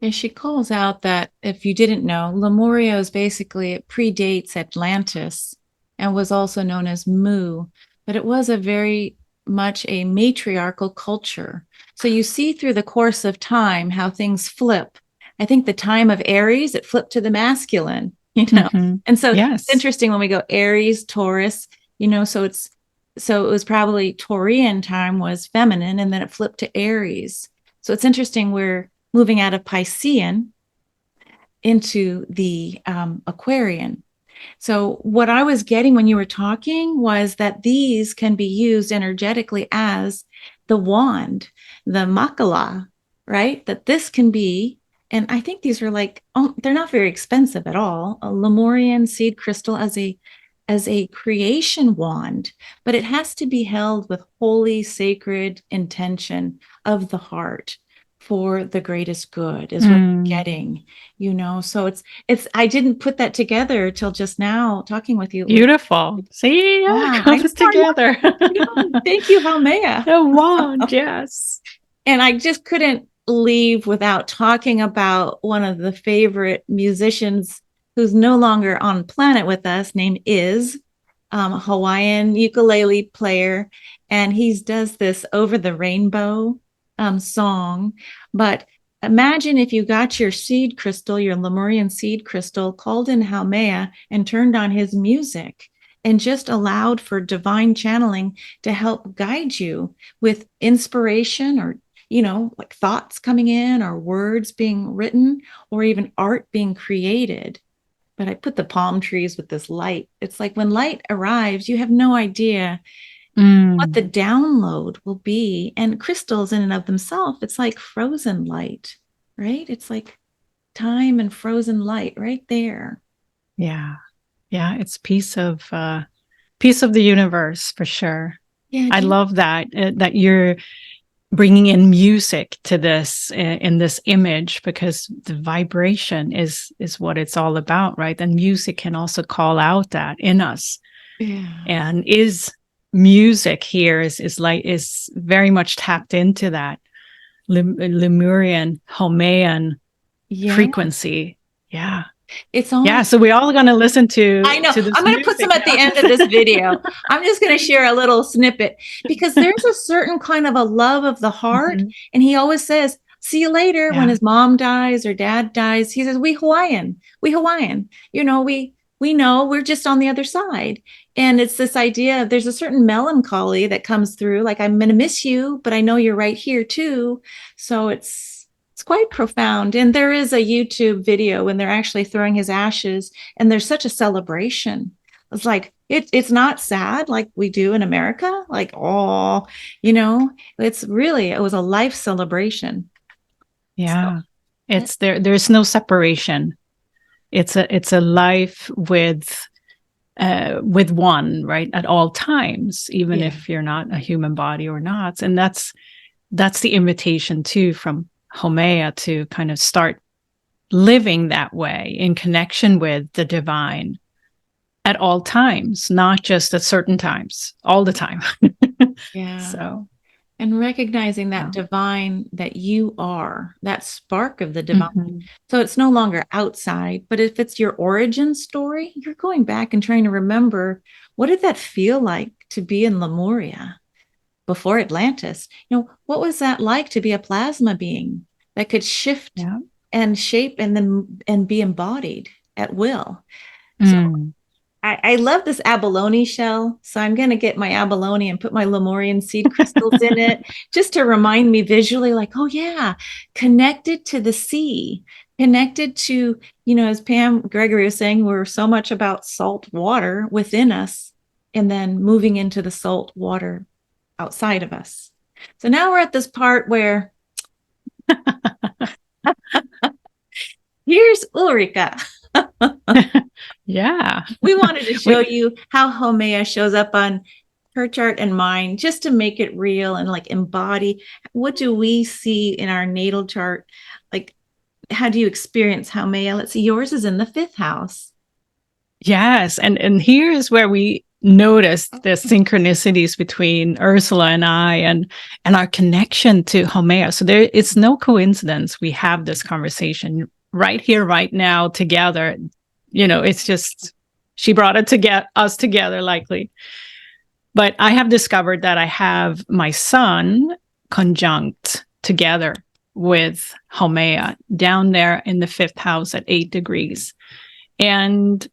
And she calls out that, if you didn't know, Lemuria is basically, it predates Atlantis and was also known as Mu, but it was a very much a matriarchal culture. So you see through the course of time how things flip. I think the time of Aries, it flipped to the masculine, And so It's interesting when we go Aries, Taurus, so it was probably Taurian time was feminine, and then it flipped to Aries. So it's interesting, we're moving out of Piscean into the Aquarian. So what I was getting when you were talking was that these can be used energetically as the wand, the makala, right? That this can be, and I think these are they're not very expensive at all. A Lemurian seed crystal as a creation wand, but it has to be held with holy, sacred intention of the heart for the greatest good is what we're getting, so it's I didn't put that together till just now talking with you. Beautiful. See, Yeah, comes together. Thank you, Haumea. The wand, yes. And I just couldn't leave without talking about one of the favorite musicians who's no longer on planet with us, named Is, Hawaiian ukulele player. And he does this Over the Rainbow song. But imagine if you got your seed crystal, your Lemurian seed crystal, called in Haumea and turned on his music and just allowed for divine channeling to help guide you with inspiration, or like thoughts coming in, or words being written, or even art being created. But I put the palm trees with this light. It's like when light arrives, you have no idea what the download will be. And crystals in and of themselves, it's like frozen light, right? It's like time and frozen light right there. Yeah. Yeah. It's piece of the universe for sure. Yeah. I love that you're bringing in music to this in this image, because the vibration is what it's all about, right? And music can also call out that in us. Yeah. And music here is very much tapped into that Lemurian Haumean frequency. Yeah. It's all. Yeah, so we're all going to listen to. I know. I'm going to put some at the end of this video. I'm just going to share a little snippet, because there's a certain kind of a love of the heart. Mm-hmm. And he always says, see you later. Yeah. When his mom dies or dad dies, he says, we Hawaiian. We know we're just on the other side. And it's this idea of there's a certain melancholy that comes through, like, I'm going to miss you, but I know you're right here too. So it's quite profound. And there is a YouTube video when they're actually throwing his ashes, and there's such a celebration. It's like, it's not sad like we do in America, like, oh, it was a life celebration. Yeah. So, there's no separation. It's a life with one, right, at all times, even if you're not a human body or not. And that's the invitation too from Haumea, to kind of start living that way in connection with the divine at all times, not just at certain times, all the time. Yeah. So, and recognizing that divine that you are, that spark of the divine. Mm-hmm. So it's no longer outside, but if it's your origin story, you're going back and trying to remember, what did that feel like to be in Lemuria before Atlantis? What was that like to be a plasma being that could shift and shape and be embodied at will? So I love this abalone shell. So I'm going to get my abalone and put my Lemurian seed crystals in it, just to remind me visually, like, oh yeah, connected to the sea, connected to, as Pam Gregory was saying, we're so much about salt water within us, and then moving into the salt water outside of us. So now we're at this part where here's Ulrika. Yeah. We wanted to show you how Haumea shows up on her chart and mine, just to make it real and like embody, what do we see in our natal chart? Like, how do you experience Haumea? Let's see, yours is in the 5th house. Yes. And here is where we notice the synchronicities between Ursula and I, and our connection to Haumea. So it's no coincidence we have this conversation right here, right now, together. It's just, she brought it to get us together, likely. But I have discovered that I have my sun conjunct together with Haumea down there in the 5th house at 8 degrees. And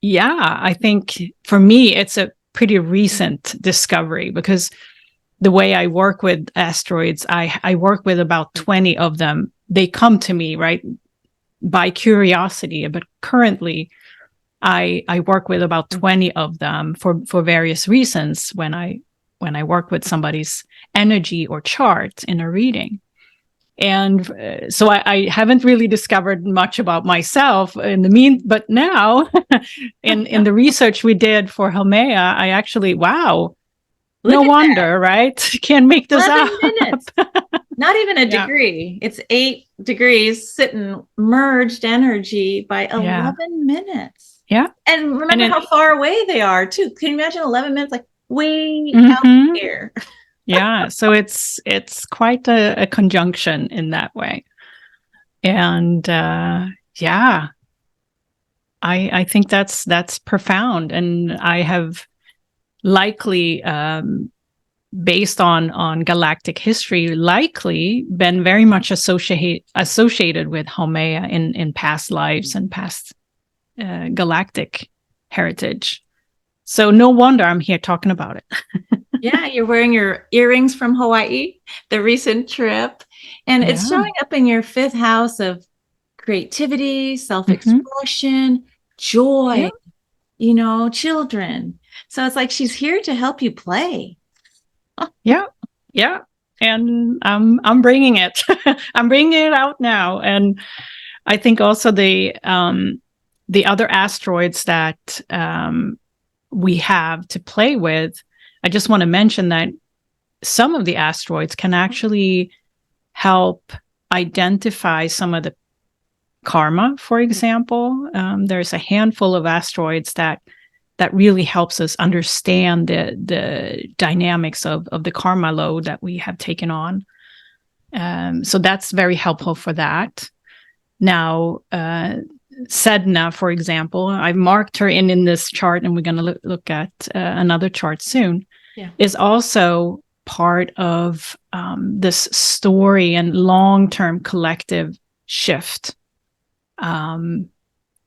yeah, I think for me, it's a pretty recent discovery, because the way I work with asteroids, I work with about 20 of them. They come to me, right, by curiosity, but currently I work with about 20 of them for various reasons when I work with somebody's energy or chart in a reading. And so I haven't really discovered much about myself but now in the research we did for Haumea, I actually, No wonder, right? Can't make this 11 up. minutes. Not even a Yeah. degree. It's 8 degrees sitting merged energy by 11 minutes. Yeah. And remember how far away they are too. Can you imagine 11 minutes like way out here? Yeah. So it's quite a conjunction in that way. And yeah, I think that's profound. And I have likely based on galactic history, likely been very much associated with Haumea in past lives and past galactic heritage. So no wonder I'm here talking about it. Yeah, you're wearing your earrings from Hawaii, the recent trip, and it's showing up in your 5th house of creativity, self-expression, joy, children. So it's like she's here to help you play. Yeah. And I'm bringing it. I'm bringing it out now. And I think also the other asteroids that we have to play with, I just want to mention that some of the asteroids can actually help identify some of the karma, for example. There's a handful of asteroids that really helps us understand the dynamics of the karma load that we have taken on. So that's very helpful for that. Now, Sedna, for example, I've marked her in this chart, and we're going to look at another chart soon, is also part of this story and long-term collective shift. And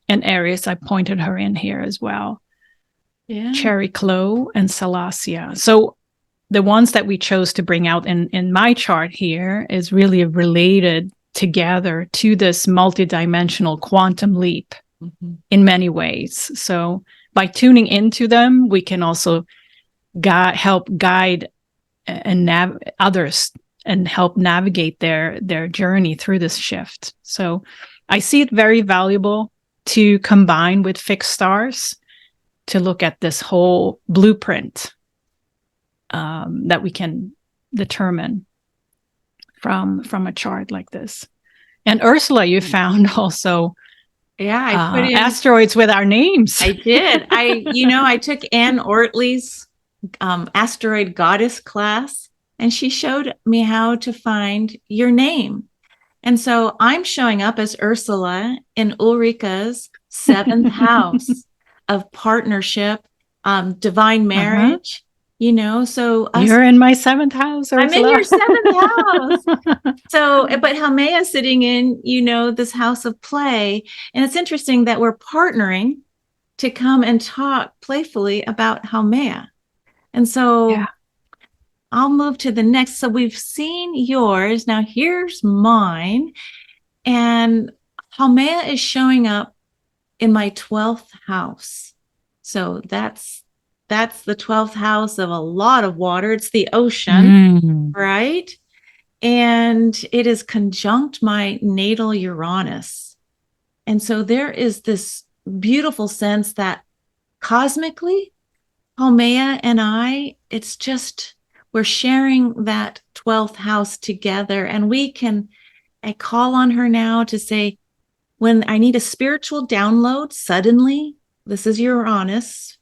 Aries, I pointed her in here as well. Yeah. Cherry Clo and Salacia. So the ones that we chose to bring out in my chart here is really related together to this multidimensional quantum leap in many ways. So by tuning into them, we can also help guide and others and help navigate their journey through this shift. So I see it very valuable to combine with fixed stars to look at this whole blueprint that we can determine from a chart like this. And Ursula, you found also I put in asteroids with our names. I did. I took Anne Ortley's asteroid goddess class, and she showed me how to find your name. And so I'm showing up as Ursula in Ulrika's 7th house of partnership, divine marriage, so you're in my 7th house, Ursula. I'm in your 7th house. So, but Haumea is sitting in, this house of play. And it's interesting that we're partnering to come and talk playfully about Haumea. And so I'll move to the next. So we've seen yours. Now here's mine. And Haumea is showing up in my 12th house. So that's the 12th house of a lot of water. It's the ocean, right? And it is conjunct my natal Uranus. And so there is this beautiful sense that cosmically, Haumea and I, it's just, we're sharing that 12th house together. And I call on her now to say, when I need a spiritual download, suddenly, this is Uranus,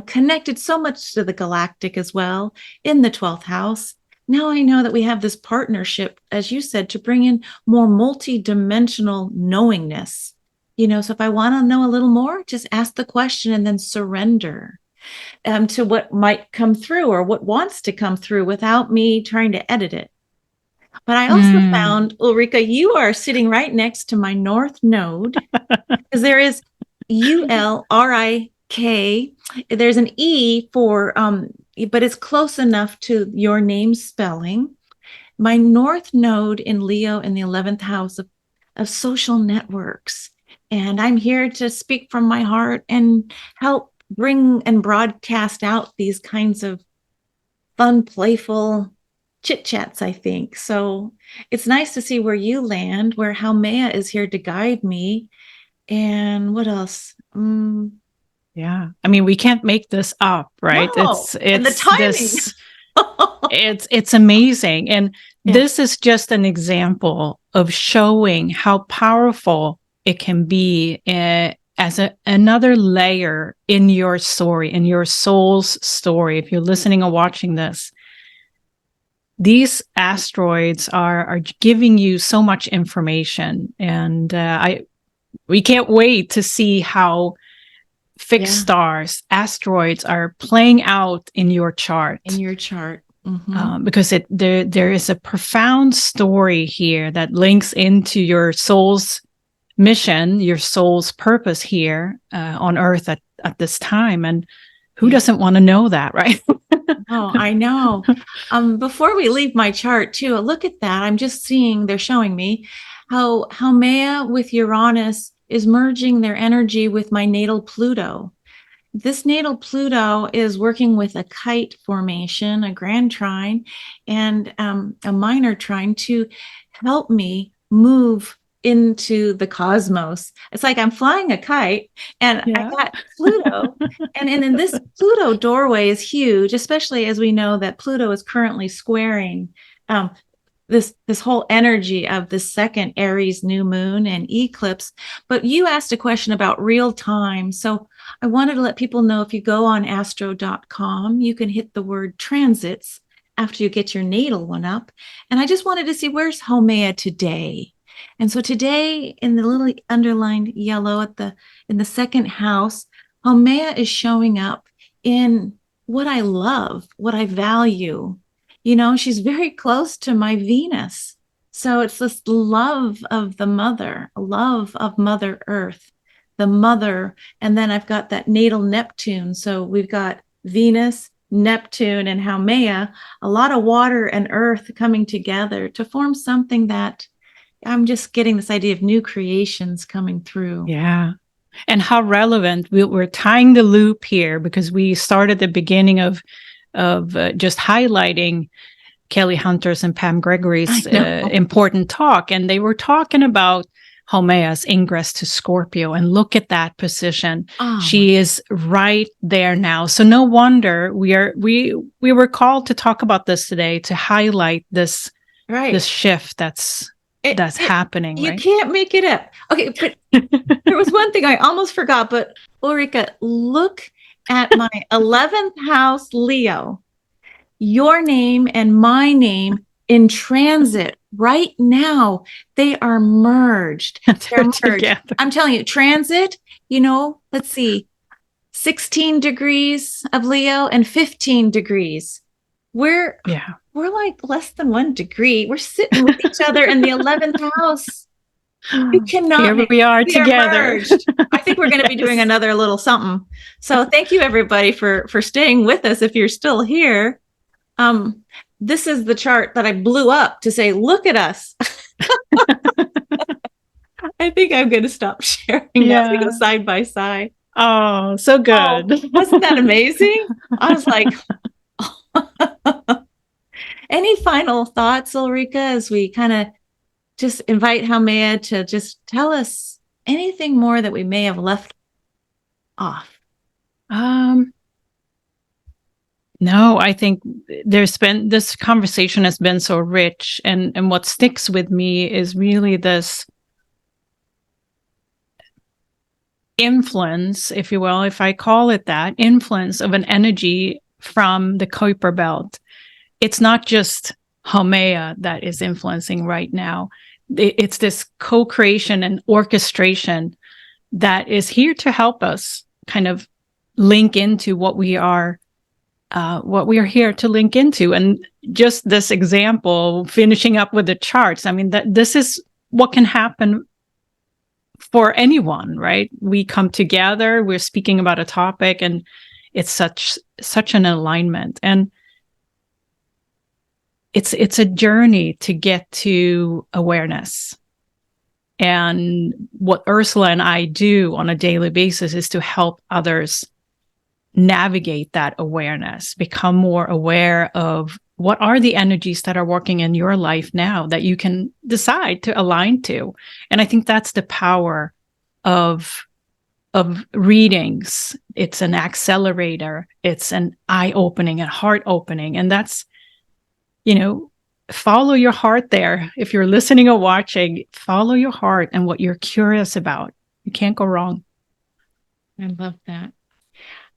connected so much to the galactic as well in the 12th house. Now I know that we have this partnership, as you said, to bring in more multidimensional knowingness. So if I want to know a little more, just ask the question and then surrender to what might come through or what wants to come through without me trying to edit it. But I also found, Ulrika, you are sitting right next to my North Node, because there is Ulrik. There's an E for, but it's close enough to your name spelling. My North Node in Leo in the 11th house of social networks. And I'm here to speak from my heart and help bring and broadcast out these kinds of fun, playful chit-chats, I think. So it's nice to see where you land, where Haumea is here to guide me. And what else? Yeah. I mean, we can't make this up, right? No. And the timing. It's amazing. And Yeah. this is just an example of showing how powerful it can be as another layer in your story, in your soul's story. If you're listening or watching this, these asteroids are giving you so much information. And we can't wait to see how fixed stars, asteroids are playing out in your chart. In your chart. Mm-hmm. Because there is a profound story here that links into your soul's mission, your soul's purpose here on Earth at this time. And who doesn't want to know that, right? Oh, I know. Before we leave my chart too, look at that. I'm just seeing, they're showing me how Haumea with Uranus is merging their energy with my natal Pluto. This natal Pluto is working with a kite formation, a grand trine, and a minor trine to help me move into the cosmos. It's like I'm flying a kite and I got Pluto. and in this Pluto doorway is huge, especially as we know that Pluto is currently squaring this whole energy of the second Aries new moon and eclipse. But you asked a question about real time. So I wanted to let people know, if you go on astro.com, you can hit the word transits after you get your natal one up. And I just wanted to see, where's Haumea today? And so today, in the little underlined yellow in the second house, Haumea is showing up in what I love, what I value. You know, she's very close to my Venus. So it's this love of the mother, love of Mother Earth, the mother. And then I've got that natal Neptune. So we've got Venus, Neptune, and Haumea, a lot of water and earth coming together to form something that I'm just getting this idea of new creations coming through. Yeah. And how relevant. We're tying the loop here because we started the beginning of just highlighting Kelley Hunter's and Pam Gregory's important talk. And they were talking about Haumea's ingress to Scorpio. And look at that position. Oh. She is right there now. So no wonder we were called to talk about this today, to highlight this, this shift that's happening. You can't make it up. Okay, but there was one thing I almost forgot, but Ulrika, look at my 11th house, Leo, your name and my name in transit right now. They are merged. They're merged. Together. I'm telling you, transit, let's see, 16 degrees of Leo and 15 degrees. We're like less than 1 degree. We're sitting with each other in the 11th house. You cannot. Here we are together. I think we're going to be doing another little something. So thank you, everybody, for staying with us. If you're still here, this is the chart that I blew up to say, look at us. I think I'm going to stop sharing as we go side by side. Oh, so good. Oh, wasn't that amazing? I was like, any final thoughts, Ulrika, as we kind of just invite Haumea to just tell us anything more that we may have left off? No, I think this conversation has been so rich, and what sticks with me is really this influence, if you will, if I call it that, influence of an energy from the Kuiper Belt. It's not just Haumea that is influencing right now. It's this co-creation and orchestration that is here to help us kind of link into what we are here to link into. And just this example, finishing up with the charts, I mean, this is what can happen for anyone, right? We come together, we're speaking about a topic, and it's such an alignment. And it's a journey to get to awareness. And what Ursula and I do on a daily basis is to help others navigate that awareness, become more aware of what are the energies that are working in your life now that you can decide to align to. And I think that's the power of of readings. It's an accelerator. It's an eye-opening and heart-opening. And that's, follow your heart there. If you're listening or watching, follow your heart and what you're curious about. You can't go wrong. I love that.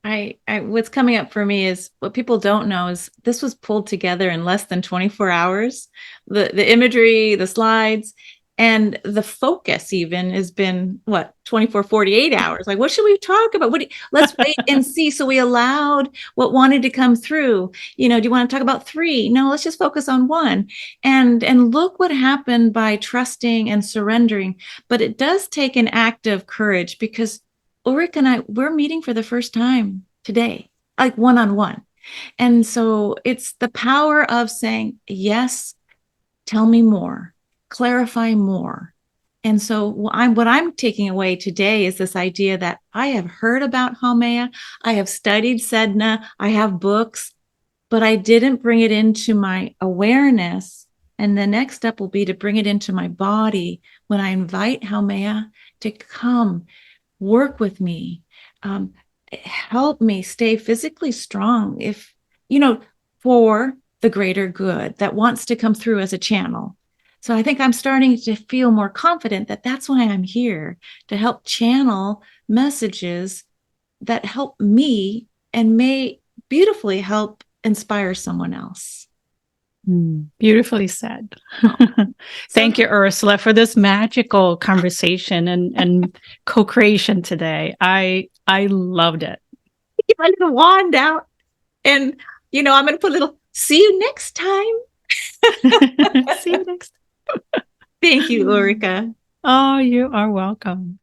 I what's coming up for me is what people don't know is this was pulled together in less than 24 hours. The imagery, the slides, and the focus even has been 24, 48 hours. Like, what should we talk about? Let's wait and see. So we allowed what wanted to come through. Do you want to talk about 3? No, let's just focus on 1. And look what happened by trusting and surrendering. But it does take an act of courage, because Ulrika and I, we're meeting for the first time today, like one-on-one. And so it's the power of saying, yes, tell me more, clarify more. And so what I'm taking away today is this idea that I have heard about Haumea, I have studied Sedna, I have books, but I didn't bring it into my awareness. And the next step will be to bring it into my body when I invite Haumea to come work with me, help me stay physically strong, for the greater good that wants to come through as a channel. So I think I'm starting to feel more confident that that's why I'm here, to help channel messages that help me and may beautifully help inspire someone else. Beautifully said. Thank you, Ursula, for this magical conversation and co-creation today. I loved it. Get my little wand out, and I'm going to put a little "see you next time." See you next time. Thank you, Ulrika. Oh, you are welcome.